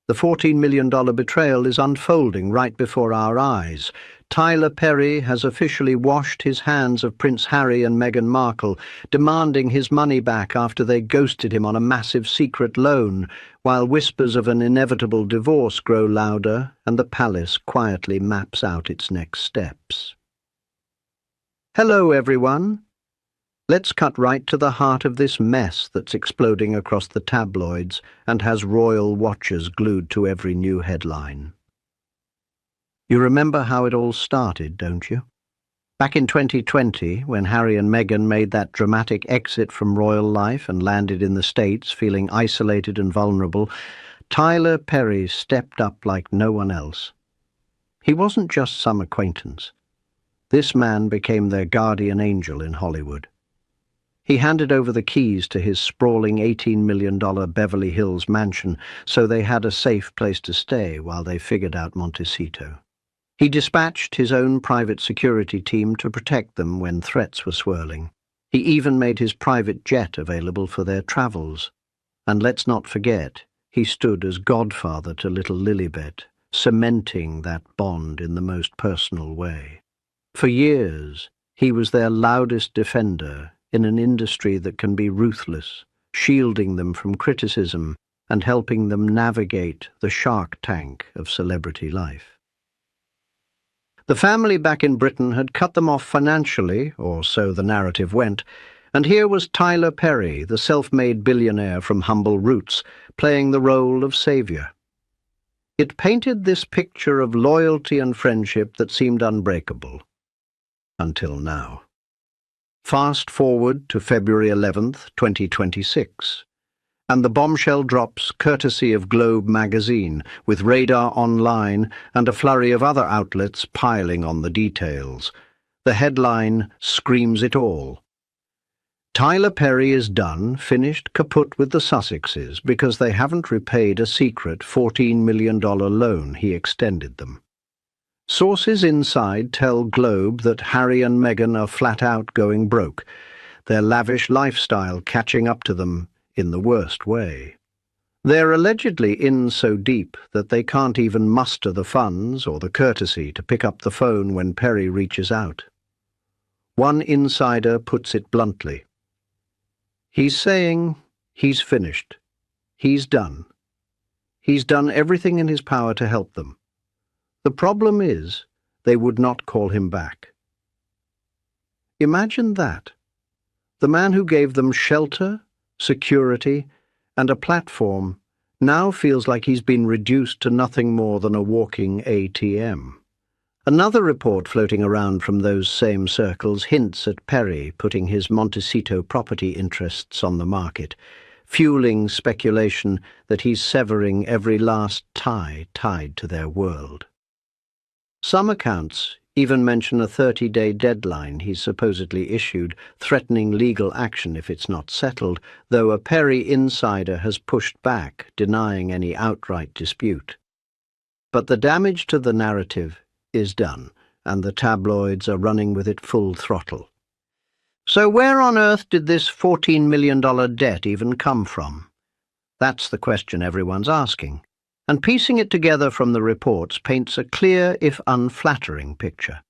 The $14 million betrayal is unfolding right before our eyes. Tyler Perry has officially washed his hands of Prince Harry and Meghan Markle, demanding his money back after they ghosted him on a massive secret loan, while whispers of an inevitable divorce grow louder and the palace quietly maps out its next steps. Hello, everyone. Let's cut right to the heart of this mess that's exploding across the tabloids and has royal watchers glued to every new headline. You remember how it all started, don't you? Back in 2020, when Harry and Meghan made that dramatic exit from royal life and landed in the States feeling isolated and vulnerable, Tyler Perry stepped up like no one else. He wasn't just some acquaintance. This man became their guardian angel in Hollywood. He handed over the keys to his sprawling $18 million Beverly Hills mansion so they had a safe place to stay while they figured out Montecito. He dispatched his own private security team to protect them when threats were swirling. He even made his private jet available for their travels. And let's not forget, he stood as godfather to little Lilibet, cementing that bond in the most personal way. For years, he was their loudest defender in an industry that can be ruthless, shielding them from criticism and helping them navigate the shark tank of celebrity life. The family back in Britain had cut them off financially, or so the narrative went, and here was Tyler Perry, the self-made billionaire from humble roots, playing the role of savior. It painted this picture of loyalty and friendship that seemed unbreakable. Until now. Fast forward to February 11th, 2026, and the bombshell drops courtesy of Globe magazine, with Radar Online and a flurry of other outlets piling on the details. The headline screams it all. Tyler Perry is done, finished, kaput with the Sussexes because they haven't repaid a secret $14 million loan he extended them. Sources inside tell Globe that Harry and Meghan are flat out going broke, their lavish lifestyle catching up to them in the worst way. They're allegedly in so deep that they can't even muster the funds or the courtesy to pick up the phone when Perry reaches out. One insider puts it bluntly. He's saying he's finished. He's done. He's done everything in his power to help them. The problem is, they would not call him back. Imagine that. The man who gave them shelter, security, and a platform now feels like he's been reduced to nothing more than a walking ATM. Another report floating around from those same circles hints at Perry putting his Montecito property interests on the market, fueling speculation that he's severing every last tie tied to their world. Some accounts even mention a 30-day deadline he's supposedly issued, threatening legal action if it's not settled, though a Perry insider has pushed back, denying any outright dispute. But the damage to the narrative is done, and the tabloids are running with it full throttle. So where on earth did this $14 million debt even come from? That's the question everyone's asking. And piecing it together from the reports paints a clear, if unflattering, picture.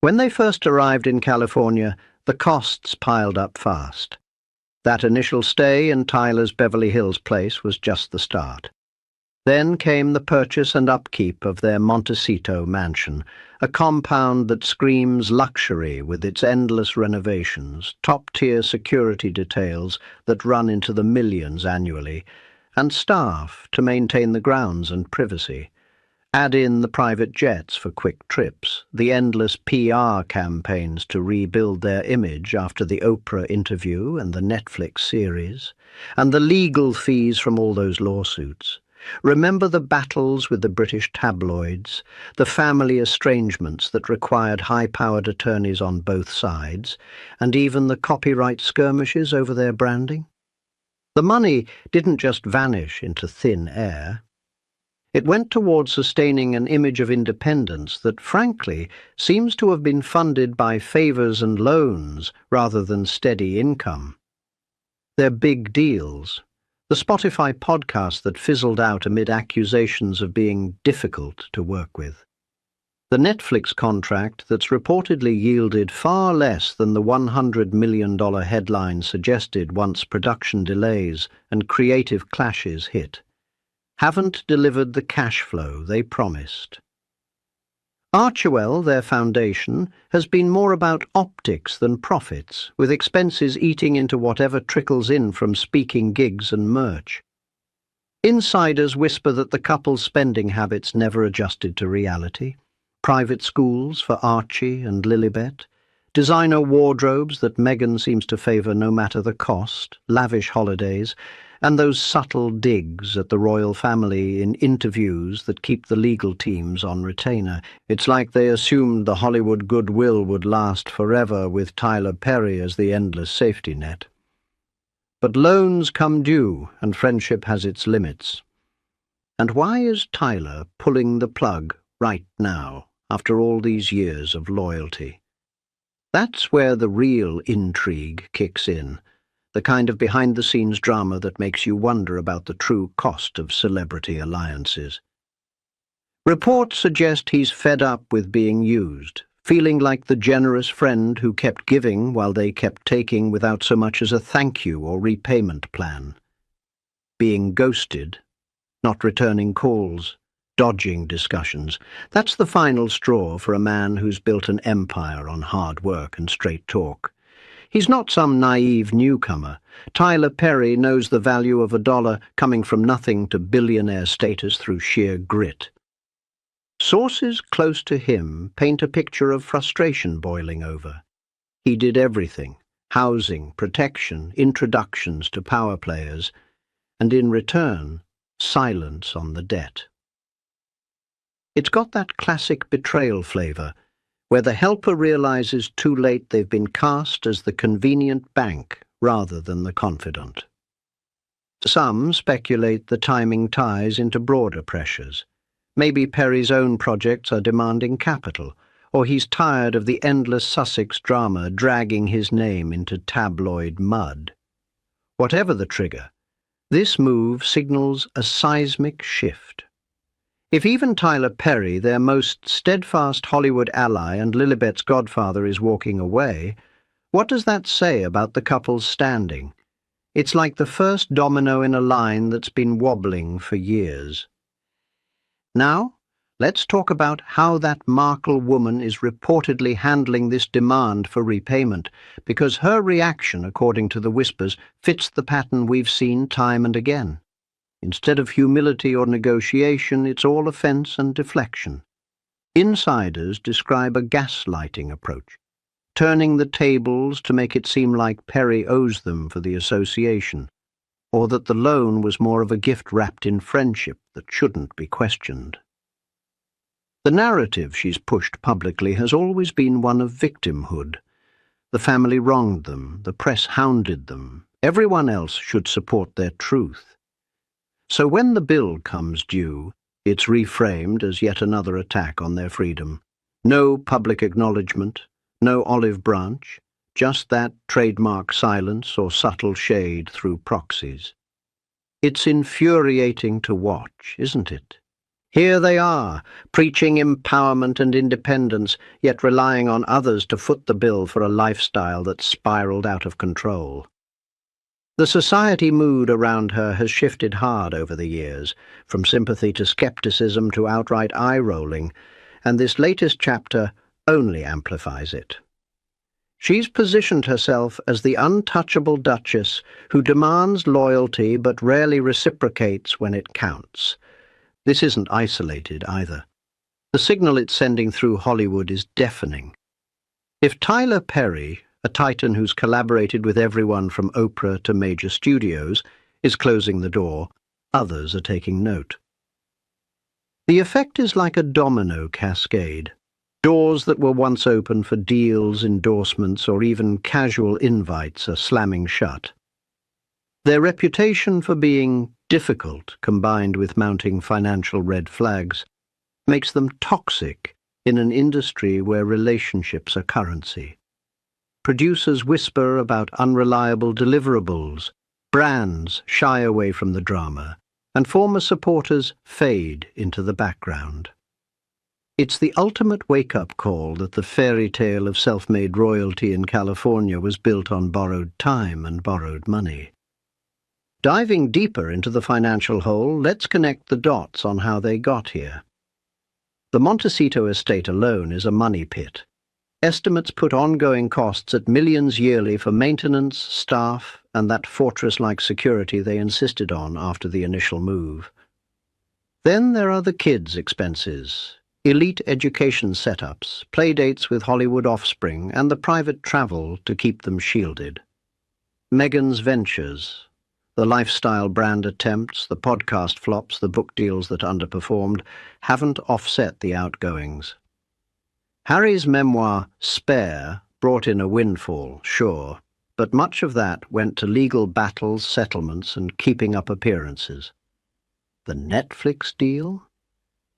When they first arrived in California, the costs piled up fast. That initial stay in Tyler's Beverly Hills place was just the start. Then came the purchase and upkeep of their Montecito mansion, a compound that screams luxury with its endless renovations, top-tier security details that run into the millions annually, and staff to maintain the grounds and privacy. Add in the private jets for quick trips, the endless PR campaigns to rebuild their image after the Oprah interview and the Netflix series, and the legal fees from all those lawsuits. Remember the battles with the British tabloids, the family estrangements that required high-powered attorneys on both sides, and even the copyright skirmishes over their branding? The money didn't just vanish into thin air. It went towards sustaining an image of independence that, frankly, seems to have been funded by favors and loans rather than steady income. Their big deals, the Spotify podcast that fizzled out amid accusations of being difficult to work with. The Netflix contract that's reportedly yielded far less than the $100 million headline suggested once production delays and creative clashes hit, haven't delivered the cash flow they promised. Archewell, their foundation, has been more about optics than profits, with expenses eating into whatever trickles in from speaking gigs and merch. Insiders whisper that the couple's spending habits never adjusted to reality. Private schools for Archie and Lilibet, designer wardrobes that Meghan seems to favour no matter the cost, lavish holidays, and those subtle digs at the royal family in interviews that keep the legal teams on retainer. It's like they assumed the Hollywood goodwill would last forever with Tyler Perry as the endless safety net. But loans come due, and friendship has its limits. And why is Tyler pulling the plug right now, after all these years of loyalty? That's where the real intrigue kicks in, the kind of behind-the-scenes drama that makes you wonder about the true cost of celebrity alliances. Reports suggest he's fed up with being used, feeling like the generous friend who kept giving while they kept taking without so much as a thank you or repayment plan. Being ghosted, not returning calls, dodging discussions. That's the final straw for a man who's built an empire on hard work and straight talk. He's not some naive newcomer. Tyler Perry knows the value of $1 coming from nothing to billionaire status through sheer grit. Sources close to him paint a picture of frustration boiling over. He did everything: housing, protection, introductions to power players, and in return, silence on the debt. It's got that classic betrayal flavour, where the helper realizes too late they've been cast as the convenient bank rather than the confidant. Some speculate the timing ties into broader pressures. Maybe Perry's own projects are demanding capital, or he's tired of the endless Sussex drama dragging his name into tabloid mud. Whatever the trigger, this move signals a seismic shift. If even Tyler Perry, their most steadfast Hollywood ally and Lilibet's godfather, is walking away, what does that say about the couple's standing? It's like the first domino in a line that's been wobbling for years. Now, let's talk about how that Markle woman is reportedly handling this demand for repayment, because her reaction, according to the whispers, fits the pattern we've seen time and again. Instead of humility or negotiation, it's all offence and deflection. Insiders describe a gaslighting approach, turning the tables to make it seem like Perry owes them for the association, or that the loan was more of a gift wrapped in friendship that shouldn't be questioned. The narrative she's pushed publicly has always been one of victimhood. The family wronged them, the press hounded them, everyone else should support their truth. So when the bill comes due, it's reframed as yet another attack on their freedom. No public acknowledgement, no olive branch, just that trademark silence or subtle shade through proxies. It's infuriating to watch, isn't it? Here they are, preaching empowerment and independence, yet relying on others to foot the bill for a lifestyle that's spiraled out of control. The society mood around her has shifted hard over the years, from sympathy to skepticism to outright eye-rolling, and this latest chapter only amplifies it. She's positioned herself as the untouchable duchess who demands loyalty but rarely reciprocates when it counts. This isn't isolated either. The signal it's sending through Hollywood is deafening. If Tyler Perry, a titan who's collaborated with everyone from Oprah to major studios, is closing the door, others are taking note. The effect is like a domino cascade. Doors that were once open for deals, endorsements, or even casual invites are slamming shut. Their reputation for being difficult, combined with mounting financial red flags, makes them toxic in an industry where relationships are currency. Producers whisper about unreliable deliverables, Brands shy away from the drama, and former supporters fade into the background. It's the ultimate wake-up call that the fairy tale of self-made royalty in California was built on borrowed time and borrowed money. Diving deeper into the financial hole, let's connect the dots on how they got here. The Montecito estate alone is a money pit. Estimates put ongoing costs at millions yearly for maintenance, staff, and that fortress-like security they insisted on after the initial move. Then there are the kids' expenses, elite education setups, playdates with Hollywood offspring, and the private travel to keep them shielded. Meghan's ventures, the lifestyle brand attempts, the podcast flops, the book deals that underperformed, haven't offset the outgoings. Harry's memoir, Spare, brought in a windfall, sure, but much of that went to legal battles, settlements, and keeping up appearances. The Netflix deal?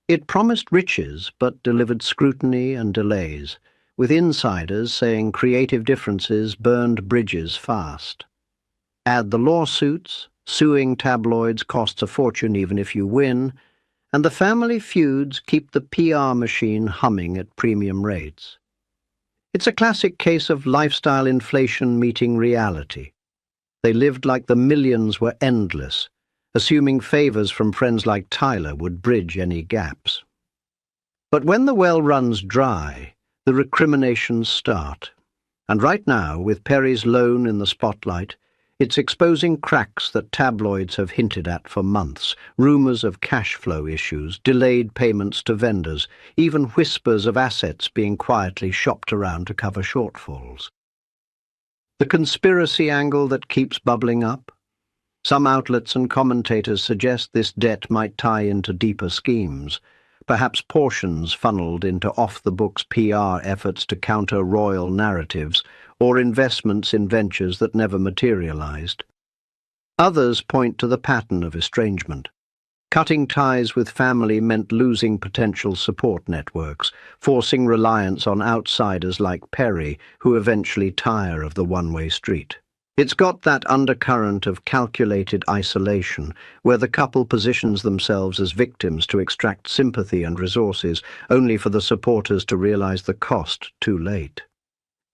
It promised riches, but delivered scrutiny and delays, with insiders saying creative differences burned bridges fast. Add the lawsuits, suing tabloids costs a fortune even if you win, and the family feuds keep the PR machine humming at premium rates. It's a classic case of lifestyle inflation meeting reality. They lived like the millions were endless, assuming favors from friends like Tyler would bridge any gaps. But when the well runs dry, the recriminations start. And right now, with Perry's loan in the spotlight, it's exposing cracks that tabloids have hinted at for months, rumors of cash flow issues, delayed payments to vendors, even whispers of assets being quietly shopped around to cover shortfalls. The conspiracy angle that keeps bubbling up? Some outlets and commentators suggest this debt might tie into deeper schemes, perhaps portions funneled into off-the-books PR efforts to counter royal narratives, or investments in ventures that never materialized. Others point to the pattern of estrangement. Cutting ties with family meant losing potential support networks, forcing reliance on outsiders like Perry, who eventually tire of the one-way street. It's got that undercurrent of calculated isolation, where the couple positions themselves as victims to extract sympathy and resources, only for the supporters to realize the cost too late.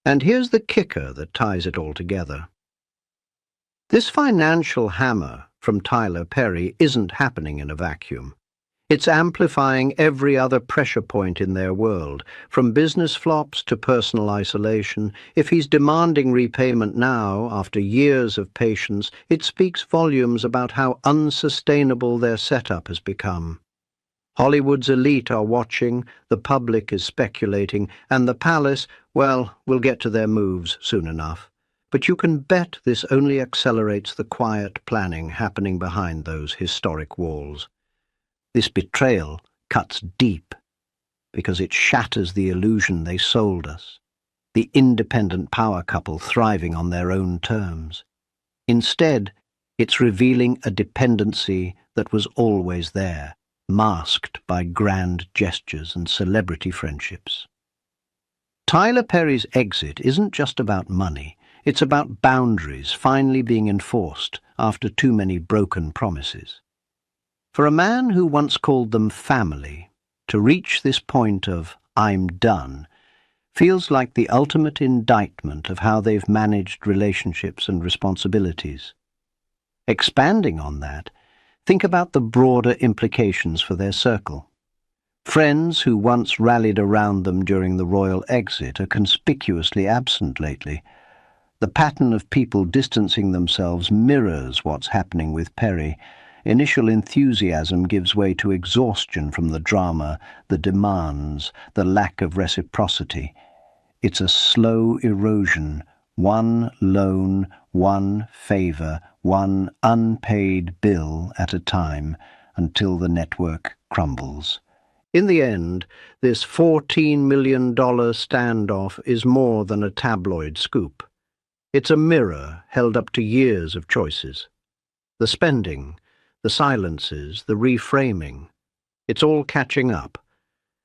And here's the kicker that ties it all together. This financial hammer from Tyler Perry isn't happening in a vacuum. It's amplifying every other pressure point in their world, from business flops to personal isolation. If he's demanding repayment now, after years of patience, it speaks volumes about how unsustainable their setup has become. Hollywood's elite are watching, the public is speculating, and the palace, well, we'll get to their moves soon enough. But you can bet this only accelerates the quiet planning happening behind those historic walls. This betrayal cuts deep, because it shatters the illusion they sold us, the independent power couple thriving on their own terms. Instead, it's revealing a dependency that was always there, masked by grand gestures and celebrity friendships. Tyler Perry's exit isn't just about money, it's about boundaries finally being enforced after too many broken promises. For a man who once called them family, to reach this point of "I'm done" feels like the ultimate indictment of how they've managed relationships and responsibilities. Expanding on that, think about the broader implications for their circle. Friends who once rallied around them during the royal exit are conspicuously absent lately. The pattern of people distancing themselves mirrors what's happening with Perry. Initial enthusiasm gives way to exhaustion from the drama, the demands, the lack of reciprocity. It's a slow erosion, one loan, one favor, one unpaid bill at a time, until the network crumbles. In the end, this $14 million standoff is more than a tabloid scoop. It's a mirror held up to years of choices. The spending, the silences, the reframing, it's all catching up.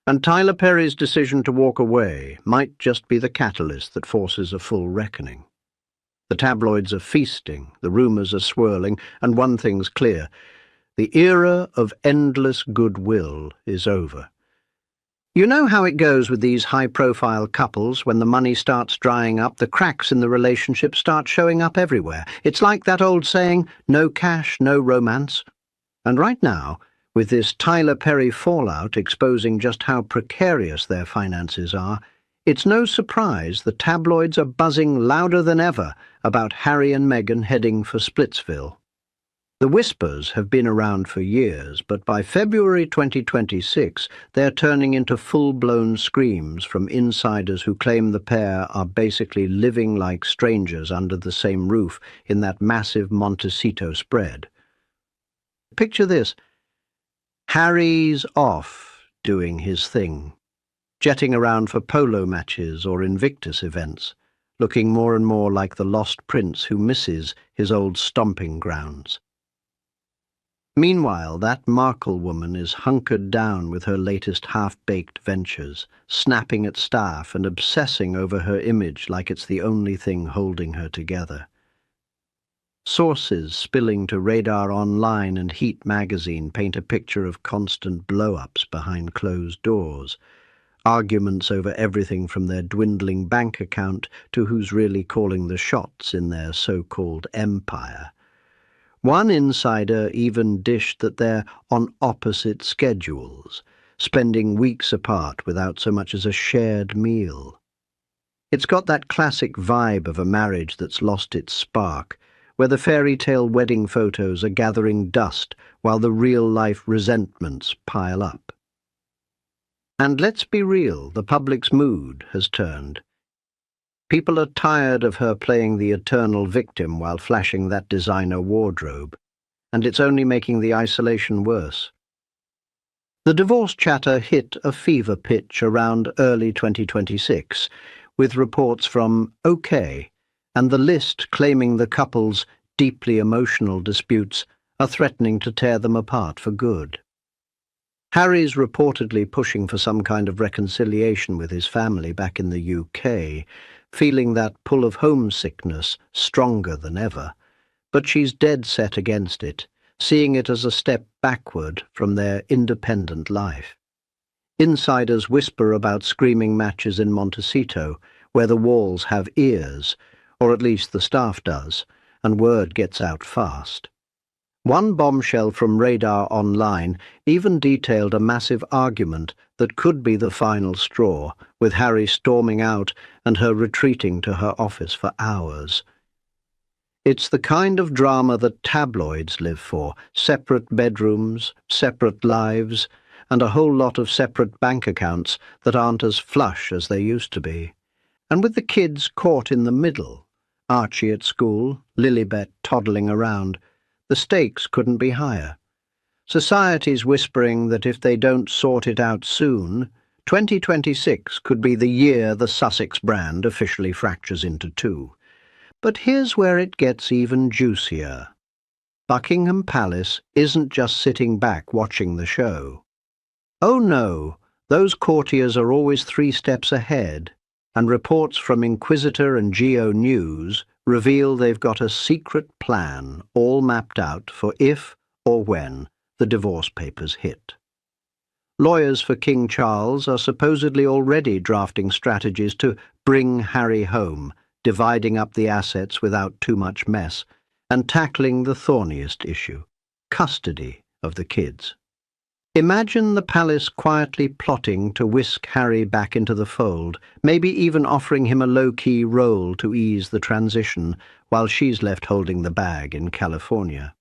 And Tyler Perry's decision to walk away might just be the catalyst that forces a full reckoning. The tabloids are feasting, the rumours are swirling, and one thing's clear: the era of endless goodwill is over. You know how it goes with these high-profile couples. When the money starts drying up, the cracks in the relationship start showing up everywhere. It's like that old saying, no cash, no romance. And right now, with this Tyler Perry fallout exposing just how precarious their finances are, it's no surprise the tabloids are buzzing louder than ever about Harry and Meghan heading for Splitsville. The whispers have been around for years, but by February 2026, they're turning into full-blown screams from insiders who claim the pair are basically living like strangers under the same roof in that massive Montecito spread. Picture this: Harry's off doing his thing, jetting around for polo matches or Invictus events, looking more and more like the lost prince who misses his old stomping grounds. Meanwhile, that Markle woman is hunkered down with her latest half-baked ventures, snapping at staff and obsessing over her image like it's the only thing holding her together. Sources spilling to Radar Online and Heat magazine paint a picture of constant blow-ups behind closed doors, arguments over everything from their dwindling bank account to who's really calling the shots in their so-called empire. One insider even dished that they're on opposite schedules, spending weeks apart without so much as a shared meal. It's got that classic vibe of a marriage that's lost its spark, where the fairy tale wedding photos are gathering dust while the real-life resentments pile up. And let's be real, the public's mood has turned. People are tired of her playing the eternal victim while flashing that designer wardrobe, and it's only making the isolation worse. The divorce chatter hit a fever pitch around early 2026, with reports from OK, and the list claiming the couple's deeply emotional disputes are threatening to tear them apart for good. Harry's reportedly pushing for some kind of reconciliation with his family back in the UK, feeling that pull of homesickness stronger than ever, but she's dead set against it, seeing it as a step backward from their independent life. Insiders whisper about screaming matches in Montecito, where the walls have ears, or at least the staff does, and word gets out fast. One bombshell from Radar Online even detailed a massive argument that could be the final straw, with Harry storming out and her retreating to her office for hours. It's the kind of drama that tabloids live for: separate bedrooms, separate lives, and a whole lot of separate bank accounts that aren't as flush as they used to be. And with the kids caught in the middle, Archie at school, Lilibet toddling around, the stakes couldn't be higher. Society's whispering that if they don't sort it out soon, 2026 could be the year the Sussex brand officially fractures into two. But here's where it gets even juicier. Buckingham Palace isn't just sitting back watching the show. Oh no, those courtiers are always 3 steps ahead, and reports from Inquisitor and Geo News reveal they've got a secret plan all mapped out for if or when the divorce papers hit. Lawyers for King Charles are supposedly already drafting strategies to bring Harry home, dividing up the assets without too much mess, and tackling the thorniest issue: custody of the kids. Imagine the palace quietly plotting to whisk Harry back into the fold, maybe even offering him a low-key role to ease the transition while she's left holding the bag in California.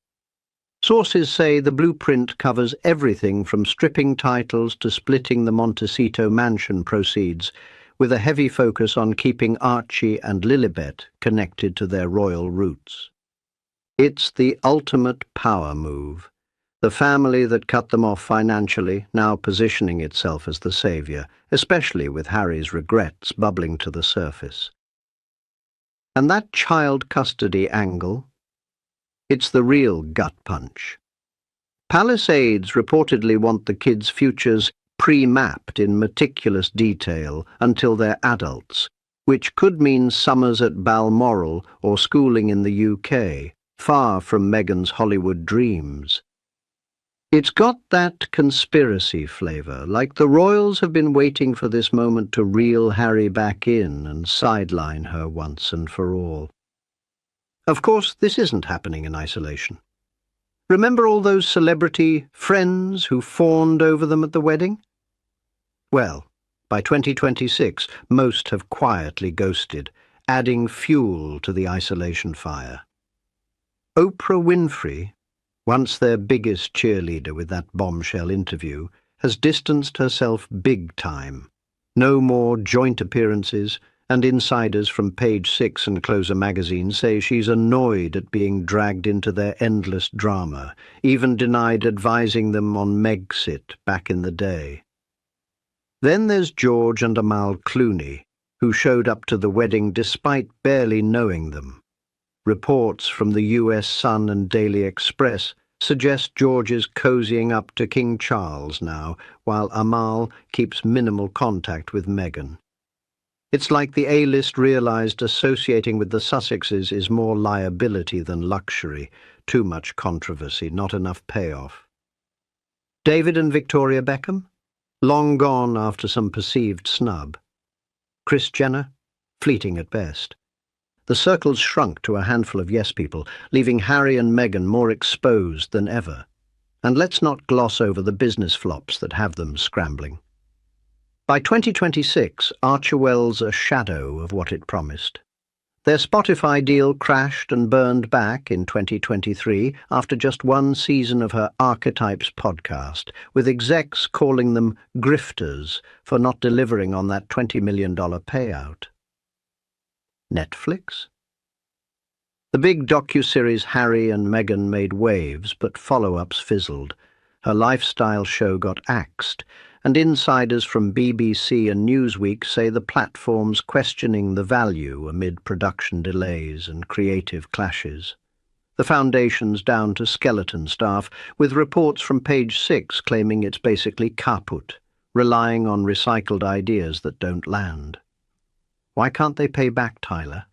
Sources say the blueprint covers everything from stripping titles to splitting the Montecito mansion proceeds, with a heavy focus on keeping Archie and Lilibet connected to their royal roots. It's the ultimate power move. The family that cut them off financially now positioning itself as the saviour, especially with Harry's regrets bubbling to the surface. And that child custody angle? It's the real gut punch. Palace aides reportedly want the kids' futures pre-mapped in meticulous detail until they're adults, which could mean summers at Balmoral or schooling in the UK, far from Meghan's Hollywood dreams. It's got that conspiracy flavour, like the royals have been waiting for this moment to reel Harry back in and sideline her once and for all. Of course, this isn't happening in isolation. Remember all those celebrity friends who fawned over them at the wedding? Well, by 2026, most have quietly ghosted, adding fuel to the isolation fire. Oprah Winfrey, once their biggest cheerleader with that bombshell interview, has distanced herself big time. No more joint appearances, and insiders from Page 6 and Closer magazine say she's annoyed at being dragged into their endless drama, even denied advising them on Megxit back in the day. Then there's George and Amal Clooney, who showed up to the wedding despite barely knowing them. Reports from the US Sun and Daily Express suggest George is cozying up to King Charles now, while Amal keeps minimal contact with Meghan. It's like the A-list realised associating with the Sussexes is more liability than luxury. Too much controversy, not enough payoff. David and Victoria Beckham? Long gone after some perceived snub. Kris Jenner? Fleeting at best. The circle's shrunk to a handful of yes people, leaving Harry and Meghan more exposed than ever. And let's not gloss over the business flops that have them scrambling. By 2026, Archerwell's a shadow of what it promised. Their Spotify deal crashed and burned back in 2023 after just one season of her Archetypes podcast, with execs calling them grifters for not delivering on that $20 million payout. Netflix? The big docuseries Harry and Meghan made waves, but follow-ups fizzled. Her lifestyle show got axed, and insiders from BBC and Newsweek say the platform's questioning the value amid production delays and creative clashes. The foundation's down to skeleton staff, with reports from Page 6 claiming it's basically kaput, relying on recycled ideas that don't land. Why can't they pay back Tyler?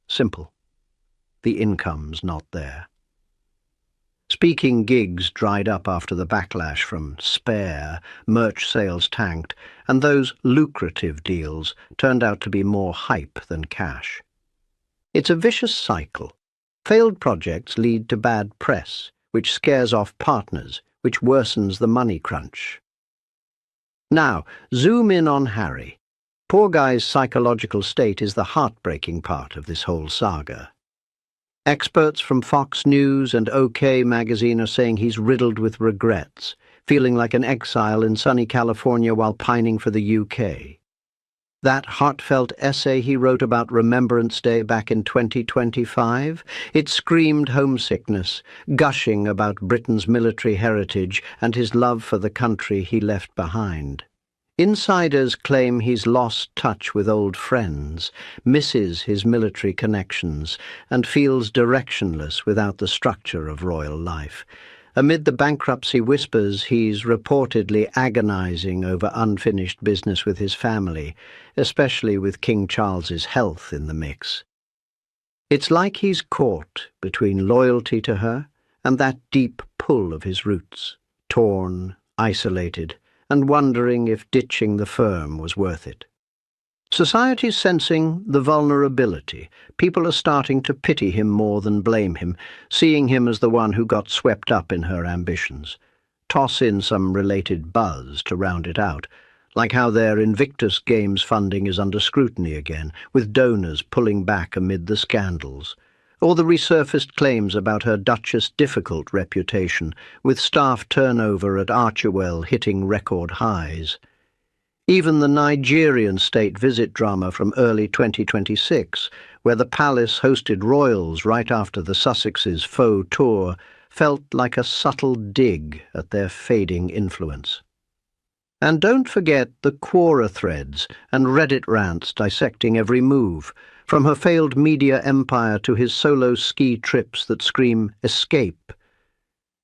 Simple. The income's not there. Speaking gigs dried up after the backlash from Spare, merch sales tanked, and those lucrative deals turned out to be more hype than cash. It's a vicious cycle. Failed projects lead to bad press, which scares off partners, which worsens the money crunch. Now, zoom in on Harry. Poor guy's psychological state is the heartbreaking part of this whole saga. Experts from Fox News and OK magazine are saying he's riddled with regrets, feeling like an exile in sunny California while pining for the UK. That heartfelt essay he wrote about Remembrance Day back in 2025, it screamed homesickness, gushing about Britain's military heritage and his love for the country he left behind. Insiders claim he's lost touch with old friends, misses his military connections, and feels directionless without the structure of royal life. Amid the bankruptcy whispers, he's reportedly agonizing over unfinished business with his family, especially with King Charles's health in the mix. It's like he's caught between loyalty to her and that deep pull of his roots, torn, isolated, and wondering if ditching the firm was worth it. Society's sensing the vulnerability. People are starting to pity him more than blame him, seeing him as the one who got swept up in her ambitions. Toss in some related buzz to round it out, like how their Invictus Games funding is under scrutiny again, with donors pulling back amid the scandals. Or the resurfaced claims about her Duchess difficult reputation, with staff turnover at Archerwell hitting record highs. Even the Nigerian state visit drama from early 2026, where the palace hosted royals right after the Sussexes' faux tour, felt like a subtle dig at their fading influence. And don't forget the Quora threads and Reddit rants dissecting every move, from her failed media empire to his solo ski trips that scream escape.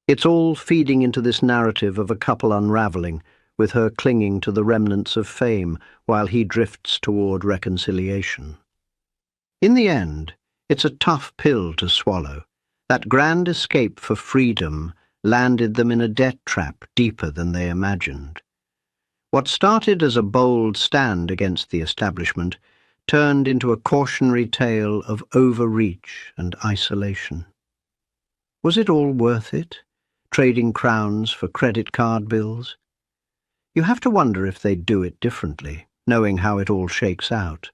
It's all feeding into this narrative of a couple unraveling, with her clinging to the remnants of fame while he drifts toward reconciliation. In the end, it's a tough pill to swallow. That grand escape for freedom landed them in a debt trap deeper than they imagined. What started as a bold stand against the establishment turned into a cautionary tale of overreach and isolation. Was it all worth it, trading crowns for credit card bills? You have to wonder if they'd do it differently, knowing how it all shakes out.